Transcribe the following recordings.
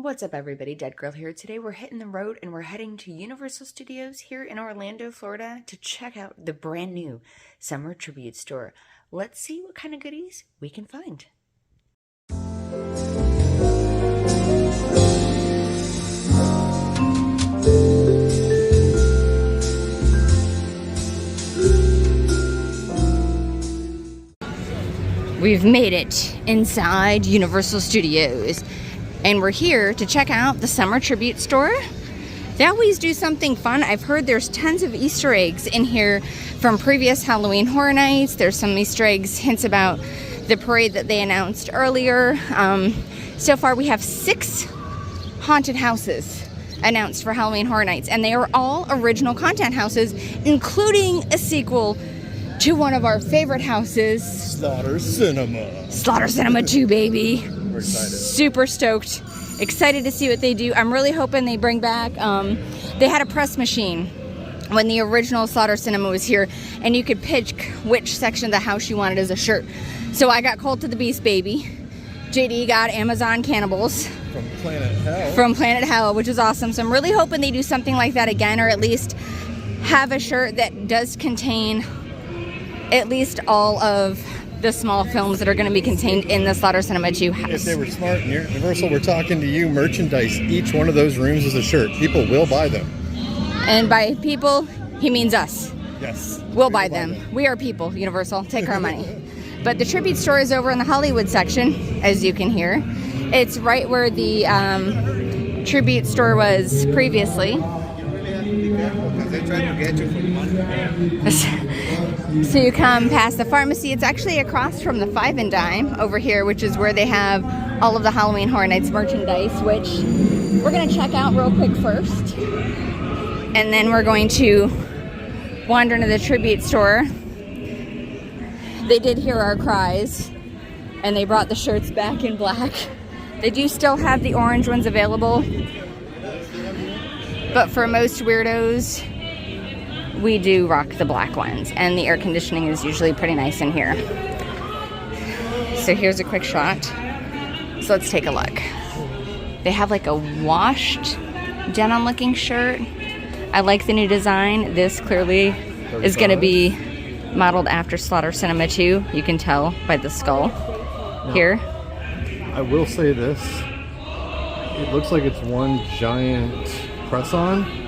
What's up, everybody? Dead Girl here. Today we're hitting the road and we're heading to Universal Studios here in Orlando, Florida to check out the brand new summer tribute store. Let's see what kind of goodies we can find. We've made it inside Universal Studios. And we're here to check out the summer tribute store. They always do something fun. I've heard there's tons of Easter eggs in here from previous Halloween Horror Nights. There's some Easter eggs, hints about the parade that they announced earlier. So far we have 6 haunted houses announced for Halloween Horror Nights. And they are all original content houses, including a sequel to one of our favorite houses. Slaughter Cinema. Slaughter Cinema 2, baby. We're excited. Super stoked. Excited to see what they do. I'm really hoping they bring back, they had a press machine when the original Slaughter Cinema was here, and you could pick which section of the house you wanted as a shirt. So I got Cult of the Beast, baby. JD got Amazon Cannibals. From Planet Hell. From Planet Hell, which is awesome. So I'm really hoping they do something like that again, or at least have a shirt that does contain at least all of the small films that are going to be contained in the Slaughter Cinema 2 house. If they were smart and Universal were talking to you, merchandise, each one of those rooms is a shirt. People will buy them. And by people, he means us. Yes. We'll buy them. We are people, Universal. Take our money. But the tribute store is over in the Hollywood section, as you can hear. It's right where the tribute store was previously. They try to get you for money. So you come past the pharmacy. It's actually across from the Five and Dime over here, which is where they have all of the Halloween Horror Nights merchandise, which we're going to check out real quick first. And then we're going to wander into the tribute store. They did hear our cries, and they brought the shirts back in black. They do still have the orange ones available, but for most weirdos, we do rock the black ones, and the air conditioning is usually pretty nice in here. So here's a quick shot. So let's take a look. They have like a washed denim looking shirt. I like the new design. This clearly is going to be modeled after Slaughter Cinema 2. You can tell by the skull here. I will say this. It looks like it's one giant press-on.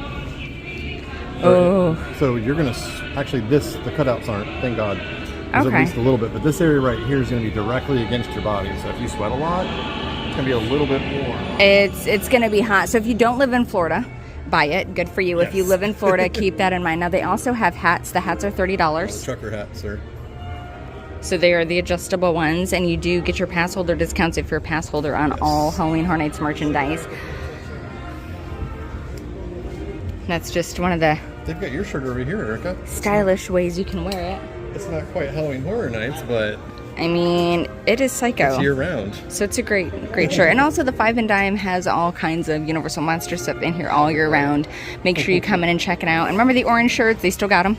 Oh. So you're going to, actually the cutouts aren't, thank God. There's Okay. at least a little bit, but this area right here is going to be directly against your body. So if you sweat a lot, it's going to be a little bit warm. It's going to be hot. So if you don't live in Florida, buy it. Good for you. Yes. If you live in Florida, keep that in mind. Now they also have hats. The hats are $30. Trucker hat, sir. So they are the adjustable ones, and you do get your pass holder discounts if you're a pass holder on all Halloween Horror Nights merchandise. That's just one of the They've got your shirt over here, Erica. stylish ways you can wear it. It's not quite Halloween Horror Nights, but I mean, it is psycho. it's year-round. So it's a great shirt. And also the Five and Dime has all kinds of Universal Monster stuff in here all year round. Make sure you come in and check it out. And remember the orange shirts? They still got them.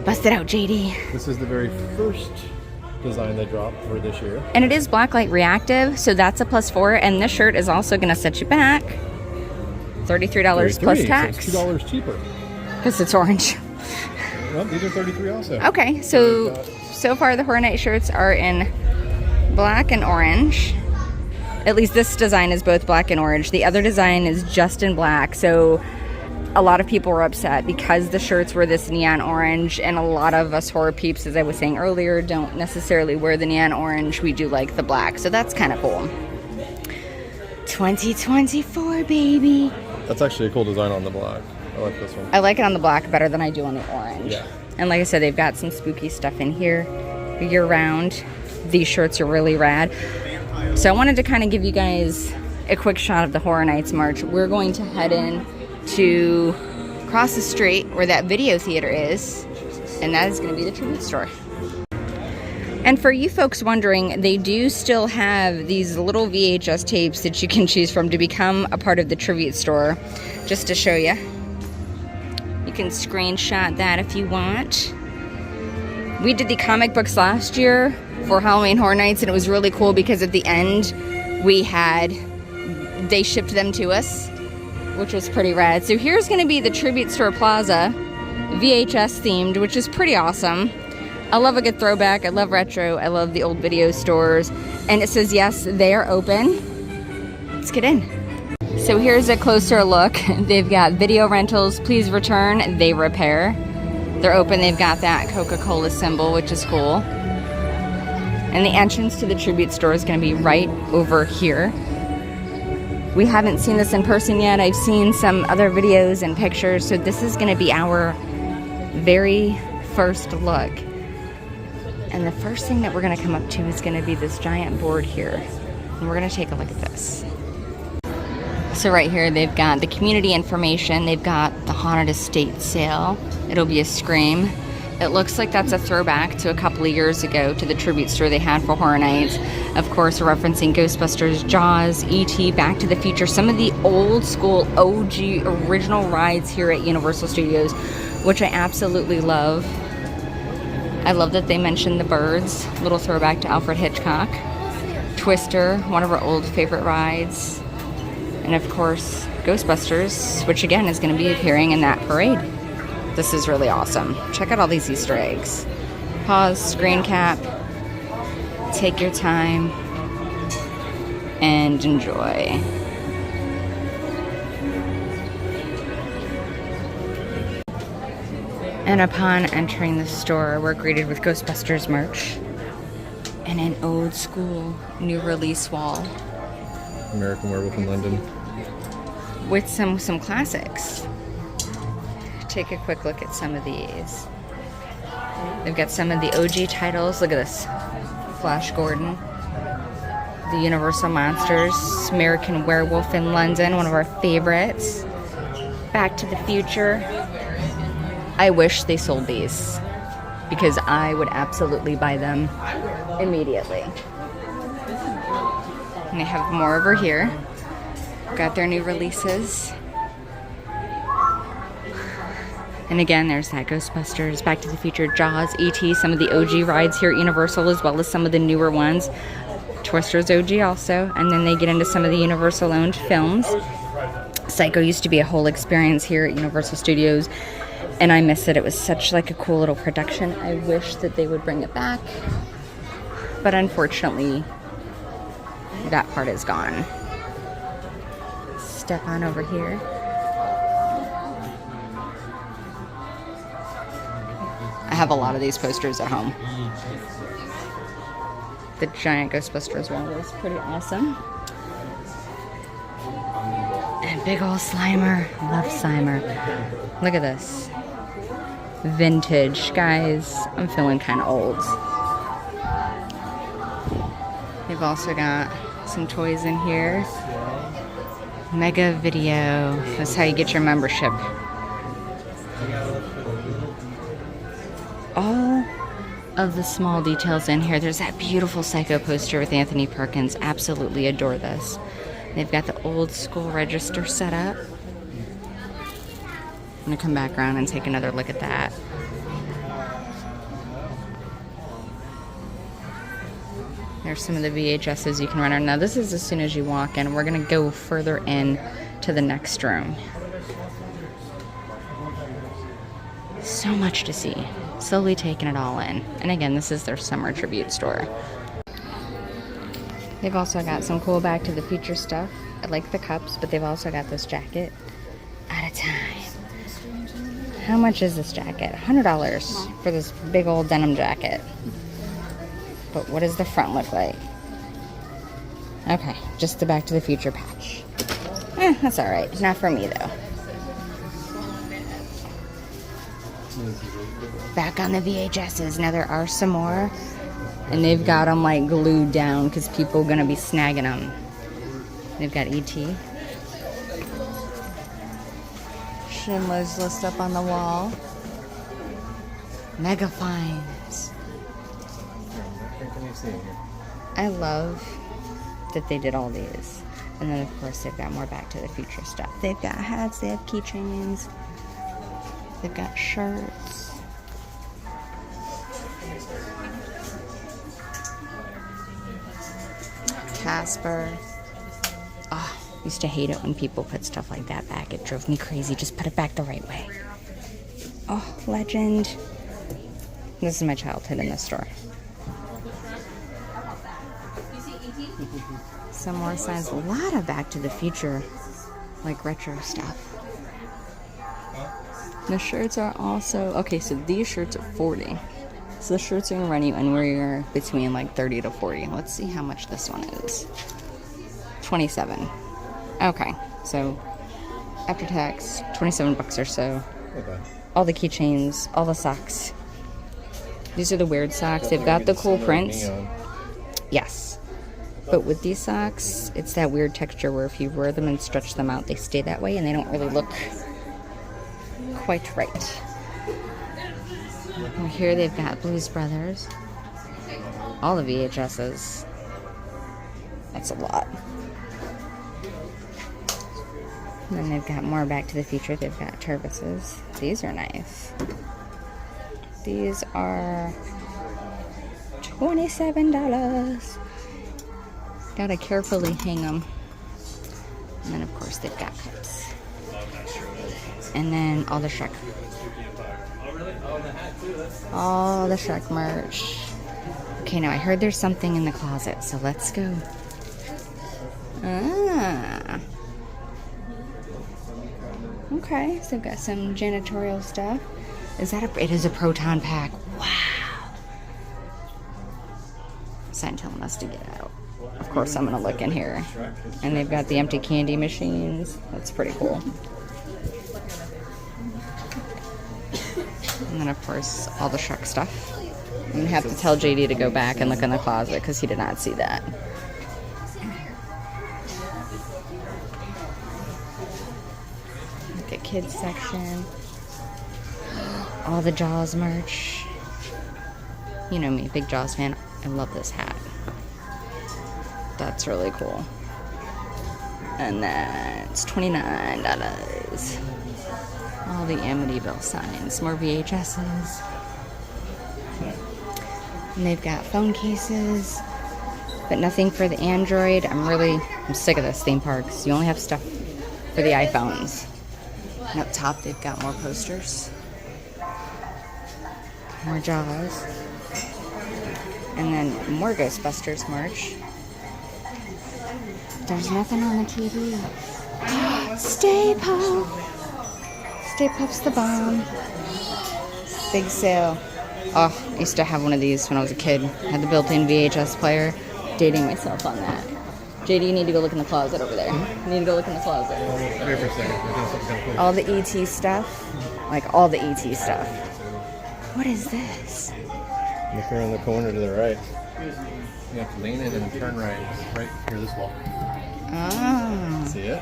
Bust it out, JD. This is the very first design they dropped for this year. And it is blacklight reactive, so that's a +4. And this shirt is also going to set you back $33 plus tax. So it's $2 cheaper. Because it's orange. Well, these are $33 also. Okay, so far the Horror Night shirts are in black and orange. At least this design is both black and orange. The other design is just in black, so a lot of people were upset because the shirts were this neon orange, and a lot of us horror peeps, as I was saying earlier, don't necessarily wear the neon orange. We do like the black, so that's kind of cool. 2024, baby. That's actually a cool design on the black. I like this one. I like it on the black better than I do on the orange. Yeah. And like I said, they've got some spooky stuff in here year round. These shirts are really rad. So I wanted to kind of give you guys a quick shot of the Horror Nights merch. We're going to head in to across the street where that video theater is, and that is going to be the tribute store. And for you folks wondering, they do still have these little VHS tapes that you can choose from to become a part of the tribute store. Just to show you. You can screenshot that if you want. We did the comic books last year for Halloween Horror Nights, and it was really cool because at the end we had they shipped them to us, which was pretty rad. So here's going to be the Tribute Store Plaza, VHS themed, which is pretty awesome. I love a good throwback. I love retro. I love the old video stores. And it says, yes, they are open. Let's get in. So here's a closer look. They've got video rentals, please return, they repair. They're open. They've got that Coca-Cola symbol, which is cool. And the entrance to the Tribute Store is going to be right over here. We haven't seen this in person yet. I've seen some other videos and pictures, so this is going to be our very first look. And the first thing that we're going to come up to is going to be this giant board here. And we're going to take a look at this. So right here, they've got the community information. They've got the Haunted Estate sale. It'll be a Scream. It looks like that's a throwback to a couple of years ago to the tribute store they had for Horror Nights. Of course, referencing Ghostbusters, Jaws, E.T., Back to the Future, some of the old school OG original rides here at Universal Studios, which I absolutely love. I love that they mentioned the Birds, little throwback to Alfred Hitchcock. Twister, one of our old favorite rides. And of course, Ghostbusters, which again is going to be appearing in that parade. This is really awesome. Check out all these Easter eggs. Pause, screen cap, take your time, and enjoy. And upon entering the store, we're greeted with Ghostbusters merch and an old school new release wall. American Werewolf in London. With some classics. Take a quick look at some of these. They've got some of the OG titles. Look at this. Flash Gordon. The Universal Monsters. American Werewolf in London, one of our favorites. Back to the Future. I wish they sold these because I would absolutely buy them immediately. And they have more over here. Got their new releases. And again, there's that Ghostbusters, Back to the Future, Jaws, E.T., some of the OG rides here at Universal, as well as some of the newer ones. Twister's OG also. And then they get into some of the Universal-owned films. Psycho used to be a whole experience here at Universal Studios, and I miss it. It was such like a cool little production. I wish that they would bring it back, but unfortunately, that part is gone. Step on over here. I have a lot of these posters at home. The giant Ghostbusters one was pretty awesome. And big old Slimer. Love Slimer. Look at this. Vintage. Guys, I'm feeling kind of old. They've also got some toys in here. Mega Video. That's how you get your membership. All of the small details in here. There's that beautiful Psycho poster with Anthony Perkins. Absolutely adore this. They've got the old school register set up. I'm going to come back around and take another look at that. There's some of the VHSs you can run on. Now this is as soon as you walk in. We're going to go further in to the next room. So much to see. Slowly taking it all in. And again, this is their summer tribute store. They've also got some cool Back to the Future stuff. I like the cups, but they've also got this jacket. Out of time. How much is this jacket? $100 for this big old denim jacket. But what does the front look like? Okay, just the Back to the Future patch. That's alright. Not for me, though. Back on the VHSs. Now there are some more. And they've got them like glued down because people are going to be snagging them. They've got E.T. Schindler's List up on the wall. Mega finds. I love that they did all these. And then of course they've got more Back to the Future stuff. They've got hats, they have keychains, they've got shirts. Casper. Oh, Used to hate it when people put stuff like that back. It drove me crazy. Just put it back the right way. Oh, legend. This is my childhood in this store. Some more signs. A lot of Back to the Future, like retro stuff. The shirts are also... Okay, so these shirts are 40. So the shirts are going to run you anywhere between like 30 to 40. Let's see how much this one is. 27. Okay, so after tax, 27 bucks or so. Okay. All the keychains, all the socks. These are the weird socks. They've got the cool prints. Yes. But with these socks, it's that weird texture where if you wear them and stretch them out, they stay that way and they don't really look quite right. And here they've got Blues Brothers. All the VHSs. That's a lot. And then they've got more Back to the Future. They've got Turbises. These are nice. These are $27. Gotta carefully hang them. And then, of course, they've got cups. And then all the Shrek. All the Shrek merch. Okay, now I heard there's something in the closet, so let's go. Ah. Okay, so they've got some janitorial stuff. Is that it is a proton pack. Wow. Sign telling us to get out. Of course, I'm gonna look in here. And they've got the empty candy machines. That's pretty cool. And then, of course, all the Shrek stuff. I'm gonna have to tell JD to go back and look in the closet because he did not see that. Look at kids section. All the Jaws merch. You know me, big Jaws fan. I love this hat. That's really cool. And that's $29. All the Amityville signs. More VHSs. And they've got phone cases. But nothing for the Android. I'm sick of this theme parks. You only have stuff for the iPhones. And up top they've got more posters. More Jaws. And then more Ghostbusters merch. There's nothing on the TV. Stay Puft. Stay Puft's the bomb. Big sale. Oh, I used to have one of these when I was a kid. I had the built-in VHS player. Dating myself on that. JD, you need to go look in the closet over there. You need to go look in the closet. Wait for a second. All the ET stuff. Like all the ET stuff. What is this? Look around the corner to the right. You have to lean in and turn right. Right here, this wall. Oh. See it?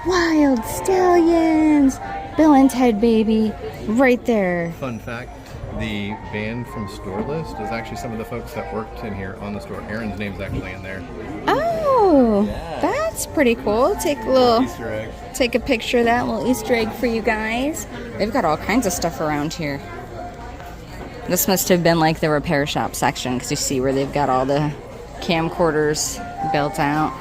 Wild Stallions! Bill and Ted, baby. Right there. Fun fact, the band from Store List is actually some of the folks that worked in here on the store. Aaron's name's actually in there. Oh, yeah. That's pretty cool. Take a little Easter egg. Take a picture of that little Easter egg for you guys. They've got all kinds of stuff around here. This must have been like the repair shop section because you see where they've got all the camcorders built out.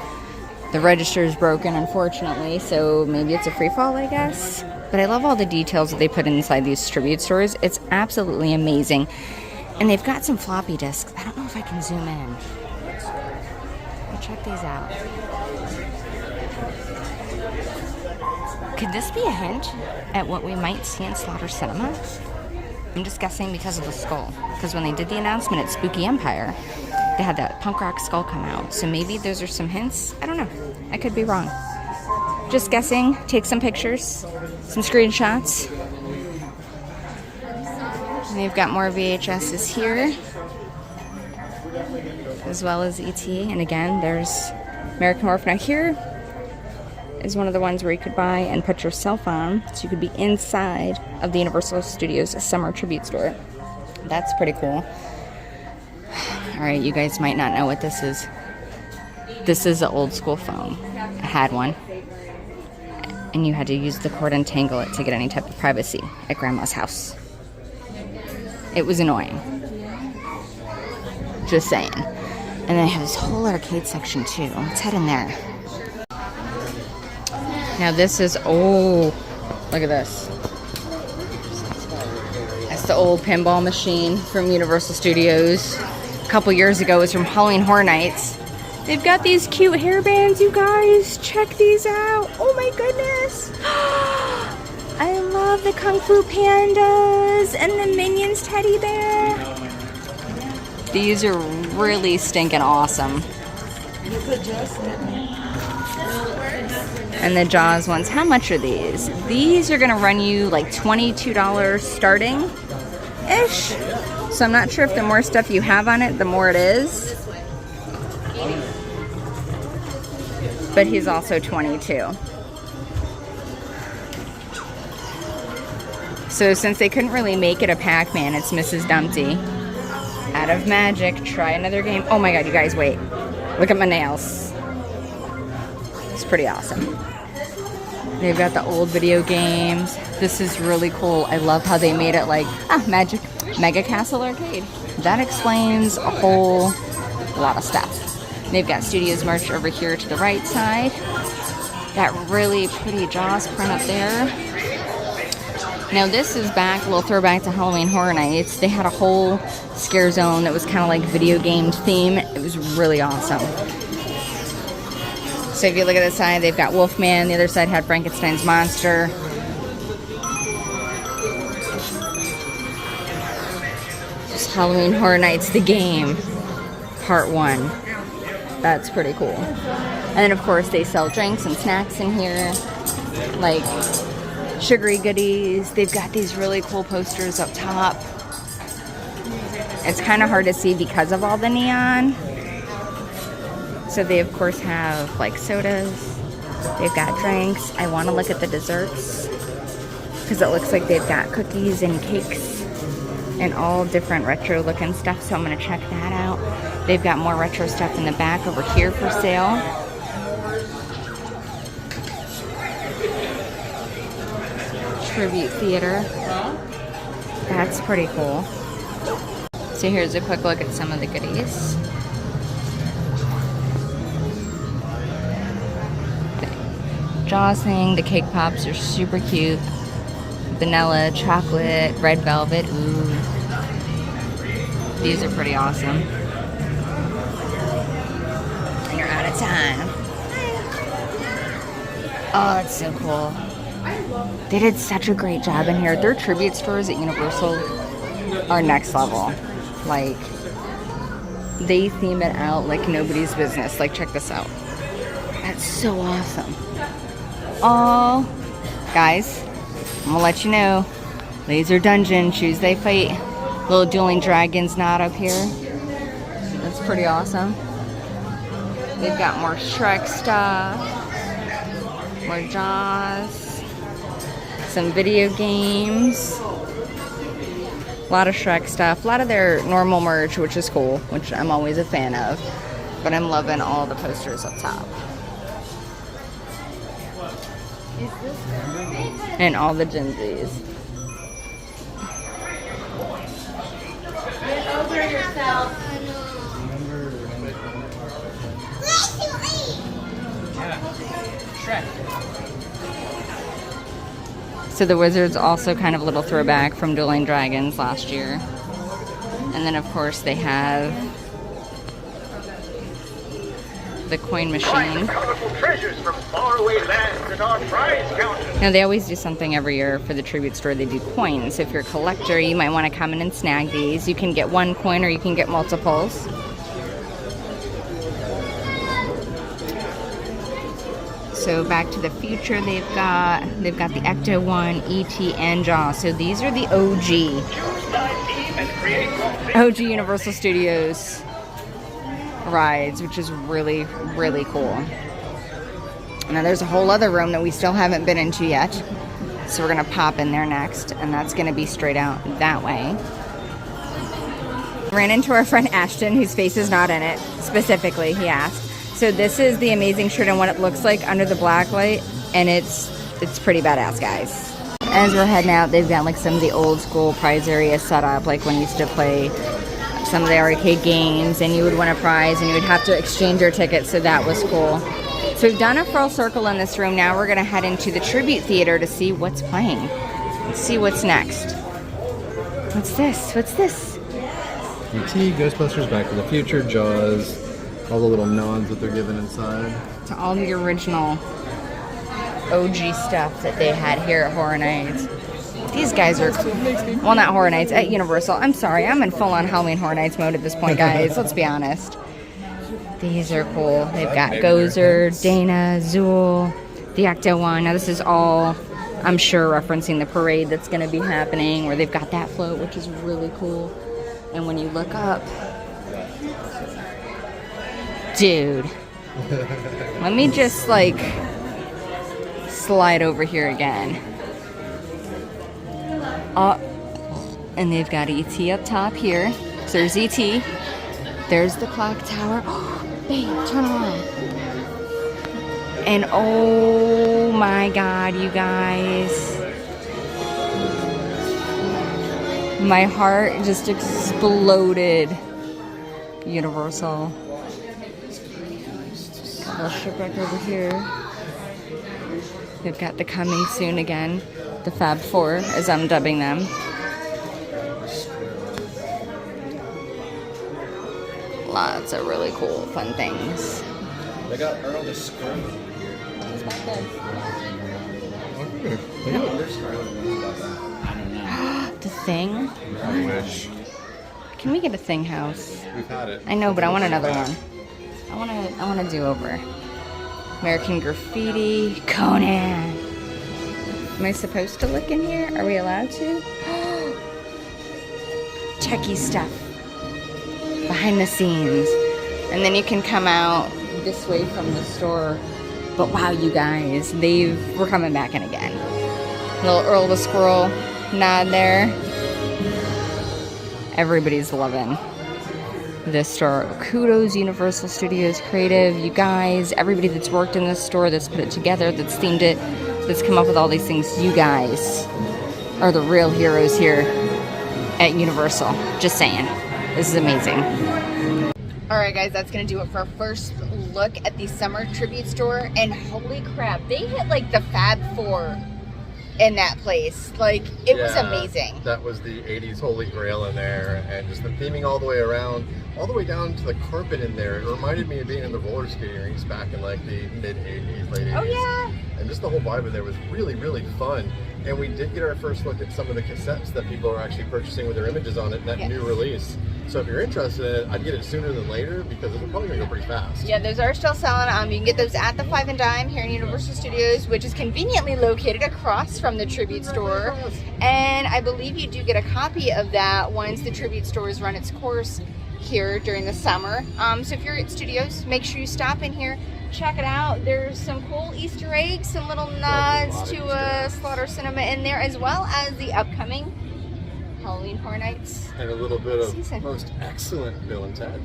The register is broken, unfortunately, so maybe it's a free fall, I guess. But I love all the details that they put inside these tribute stores. It's absolutely amazing. And they've got some floppy disks. I don't know if I can zoom in. But check these out. Could this be a hint at what we might see in Slaughter Cinema? I'm just guessing because of the skull. Because when they did the announcement at Spooky Empire, they had that punk rock skull come out. So maybe those are some hints. I don't know. I could be wrong. Just guessing. Take some pictures, some screenshots. And they've got more VHSs here, as well as ET. And again, there's American Werewolf. Now here is one of the ones where you could buy and put your cell phone, so you could be inside of the Universal Studios Summer Tribute Store. That's pretty cool. All right, you guys might not know what this is. This is an old school phone. I had one. And you had to use the cord and tangle it to get any type of privacy at Grandma's house. It was annoying. Just saying. And they have this whole arcade section too. Let's head in there. Now this is, oh, look at this. That's the old pinball machine from Universal Studios. A couple years ago, it was from Halloween Horror Nights. They've got these cute hairbands, you guys. Check these out. Oh my goodness. I love the Kung Fu Pandas and the Minions teddy bear. These are really stinking awesome. And the Jaws ones, how much are these? These are gonna run you like $22 starting-ish. So I'm not sure if the more stuff you have on it, the more it is. But he's also 22. So since they couldn't really make it a Pac-Man, it's Mrs. Dumpty. Out of magic, try another game. Oh my god, you guys, wait. Look at my nails. It's pretty awesome. They've got the old video games. This is really cool. I love how they made it like, Magic Mega Castle Arcade. That explains a whole lot of stuff. They've got Studios merch over here to the right side. That really pretty Jaws print up there. Now this is back, a little throwback to Halloween Horror Nights. They had a whole scare zone that was kind of like video game theme. It was really awesome. So if you look at the side, they've got Wolfman. The other side had Frankenstein's monster. Just Halloween Horror Nights, the game, part 1. That's pretty cool. And then of course they sell drinks and snacks in here, like sugary goodies. They've got these really cool posters up top. It's kind of hard to see because of all the neon. So they of course have like sodas. They've got drinks. I want to look at the desserts because it looks like they've got cookies and cakes and all different retro looking stuff. So I'm going to check that out. They've got more retro stuff in the back over here for sale. Tribute theater. That's pretty cool. So here's a quick look at some of the goodies. The Jaws thing, the cake pops are super cute. Vanilla, chocolate, red velvet. Ooh. These are pretty awesome. And you're out of time. Oh, it's so cool. They did such a great job in here. Their tribute stores at Universal are next level. Like, they theme it out like nobody's business. Like, check this out. That's so awesome. Oh, guys, I'm gonna let you know. Laser Dungeon, Choose They Fight. Little dueling dragons knot up here. That's pretty awesome. They've got more Shrek stuff. More Jaws. Some video games. A lot of Shrek stuff. A lot of their normal merch, which is cool, which I'm always a fan of. But I'm loving all the posters up top. And all the Gen Zs. Get over yourself. So the Wizards also kind of a little throwback from Dueling Dragons last year. And then of course they have the coin machine. Now they always do something every year for the tribute store. They do coins. If you're a collector, you might want to come in and snag these. You can get one coin or you can get multiples. So Back to the Future they've got the Ecto one, E.T. and Jaws. So these are the OG Universal Studios rides, which is really, really cool. Now there's a whole other room that we still haven't been into yet. So we're gonna pop in there next, and that's gonna be straight out that way. Ran into our friend Ashton, whose face is not in it, specifically, he asked. So this is the amazing shirt and what it looks like under the black light, and it's pretty badass, guys. As we're heading out, they've got like some of the old school prize area set up, like when you used to play some of the arcade games and you would win a prize and you would have to exchange your ticket, so that was cool. So So we've done a full circle in this room. Now we're going to head into the tribute theater to see what's playing. Let's see what's next. What's this? What's this? E.T., Ghostbusters, Back to the Future, Jaws, all the little nods that they're given inside. To all the original OG stuff that they had here at Horror Nights. These guys are, well, not Horror Nights, at Universal. I'm sorry, I'm in full-on Halloween Horror Nights mode at this point, guys. Let's be honest. These are cool. They've got Gozer, Dana, Zool, the Ecto-1. Now this is all, I'm sure, referencing the parade that's going to be happening, where they've got that float, which is really cool. And when you look up, dude, let me just like slide over here again. Up, and they've got ET up top here. So there's ET. There's the clock tower. Oh, babe, turn around. And oh my God, you guys. My heart just exploded. Universal. Got a little shipwreck over here. They've got the coming soon again. The Fab Four, as I'm dubbing them. Lots of really cool, fun things. They got Earl the Scrum over here. He's back there. I wonder if Scarlet knows about that. I don't know. The Thing? I wish. Can we get a Thing house? We've had it. I know, but I want another one. I want to do over. American Graffiti, Conan. Am I supposed to look in here? Are we allowed to? Techie stuff. Behind the scenes. And then you can come out this way from the store. But wow, you guys, we're coming back in again. Little Earl the Squirrel nod there. Everybody's loving this store. Kudos, Universal Studios Creative. You guys, everybody that's worked in this store, that's put it together, that's themed it, that's come up with all these things. You guys are the real heroes here at Universal. Just saying. This is amazing. Alright guys, that's going to do it for our first look at the summer tribute store. And holy crap, they hit like the Fab Four in that place. Like, it was amazing. That was the 80s holy grail in there, and just the theming all the way around, all the way down to the carpet in there. It reminded me of being in the roller skating rinks back in like the mid 80s, late 80s. Oh yeah. And just the whole vibe in there was really, really fun. And we did get our first look at some of the cassettes that people are actually purchasing with their images on it in that new release. So if you're interested in it, I'd get it sooner than later because it's probably going to go pretty fast. Yeah, those are still selling. You can get those at the 5 and Dime here in Universal Studios, which is conveniently located across from the Tribute Store. And I believe you do get a copy of that once the Tribute Store has run its course here during the summer. So if you're at Studios, make sure you stop in here, check it out. There's some cool Easter eggs, some little nods to Slaughter Cinema in there, as well as the upcoming Halloween Horror Nights. And a little bit of season. Most excellent Bill and Ted.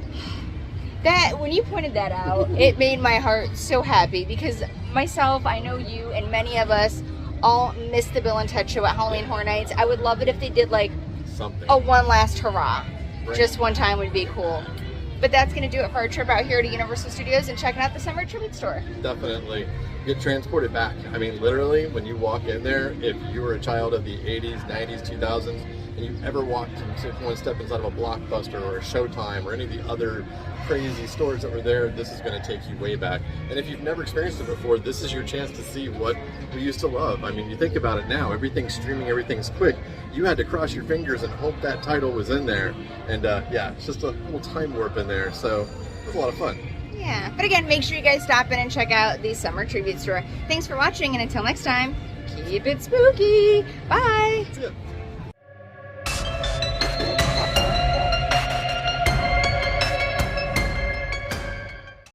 That, when you pointed that out, it made my heart so happy because myself, I know you, and many of us all missed the Bill and Ted show at Halloween Horror Nights. I would love it if they did like Something. a one last hurrah. Right. Just one time would be cool. But that's going to do it for our trip out here to Universal Studios and checking out the Summer Tribute Store. Definitely. Get transported back. I mean, literally, when you walk in there, if you were a child of the 80s, 90s, 2000s, and you ever walked one step inside of a Blockbuster or a Showtime or any of the other crazy stores that were there, this is going to take you way back. And if you've never experienced it before, this is your chance to see what we used to love. I mean, you think about it now, everything's streaming, everything's quick. You had to cross your fingers and hope that title was in there. And yeah, it's just a little time warp in there. So it was a lot of fun. Yeah, but again, make sure you guys stop in and check out the Summer Tribute Store. Thanks for watching, and until next time, keep it spooky. Bye. That's it.